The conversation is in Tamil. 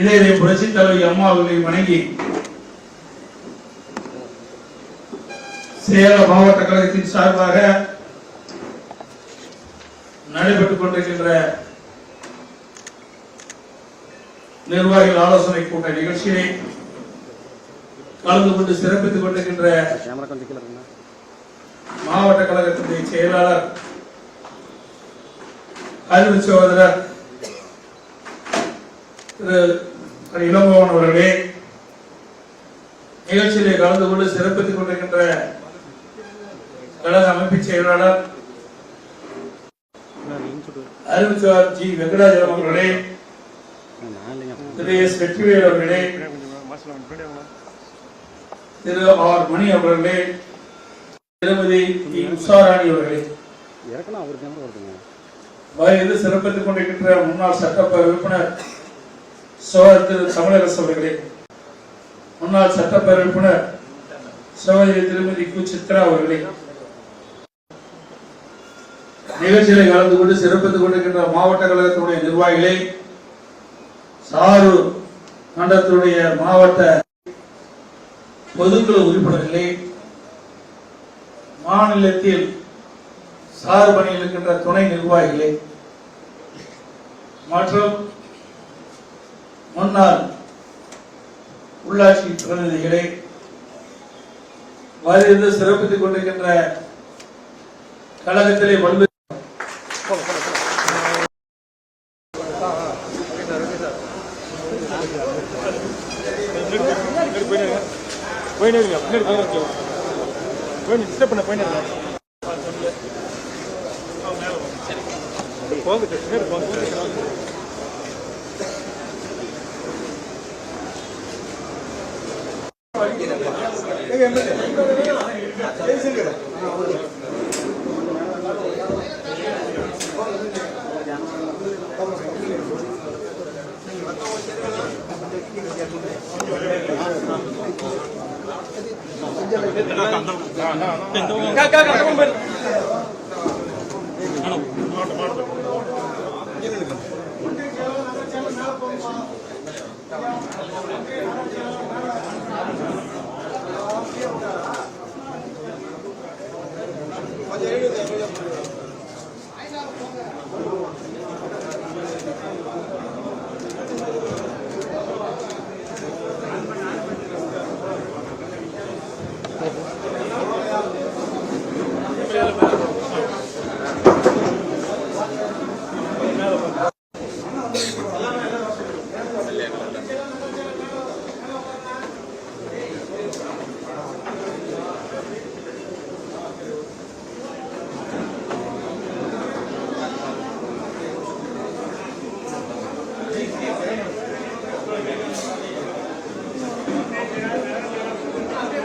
இதை புரட்சித் தலைவி அம்மா அவர்களை வணங்கி சேலம் மாவட்ட கழகத்தின் சார்பாக நடைபெற்றுக் கொண்டிருக்கின்ற நிர்வாகிகள் ஆலோசனை கூட்ட நிகழ்ச்சியை கலந்து கொண்டு சிறப்பித்துக் கொண்டிருக்கின்ற மாவட்ட கழகத்தினுடைய செயலாளர் அறிவு சகோதரர் திரு இளங்கோவன் அவர்களே, நிகழ்ச்சியிலே கலந்து கொண்டு சிறப்பித்துக் கொண்டிருக்கின்ற கழக அமைப்பு செயலாளர் அறிவிச்சார் ஜி வெங்கடாஜலம் அவர்களே, திரு எஸ் வெற்றிவேல் அவர்களே, திரு ஆர் மணி அவர்களே, திருமதி உஷாராணி அவர்களே, வயது சிறப்பித்துக் கொண்டிருக்கின்ற முன்னாள் சட்டப்பேரவை உறுப்பினர் சகோதரர் திரு தமிழரசு அவர்களே, முன்னாள் சட்டப்பேரவை உறுப்பினர் சகோதரி திருமதி கு சித்ரா அவர்களே, நிகழ்ச்சிகளை கலந்து கொண்டு சிறப்பித்துக் கொண்டிருக்கின்ற மாவட்ட கழகத்தினுடைய நிர்வாகிகளே, சாரூர் மண்டலத்தினுடைய மாவட்ட பொதுக்குழு உறுப்பினர்களே, மாநிலத்தில் சார் பணியில் இருக்கின்ற துணை நிர்வாகிகளே மற்றும் முன்னாள் உள்ளாட்சி பிரதிநிதிகளே, வருகிறது சிறப்பித்துக் கொண்டிருக்கின்ற கழகத்திலே பல்வேறு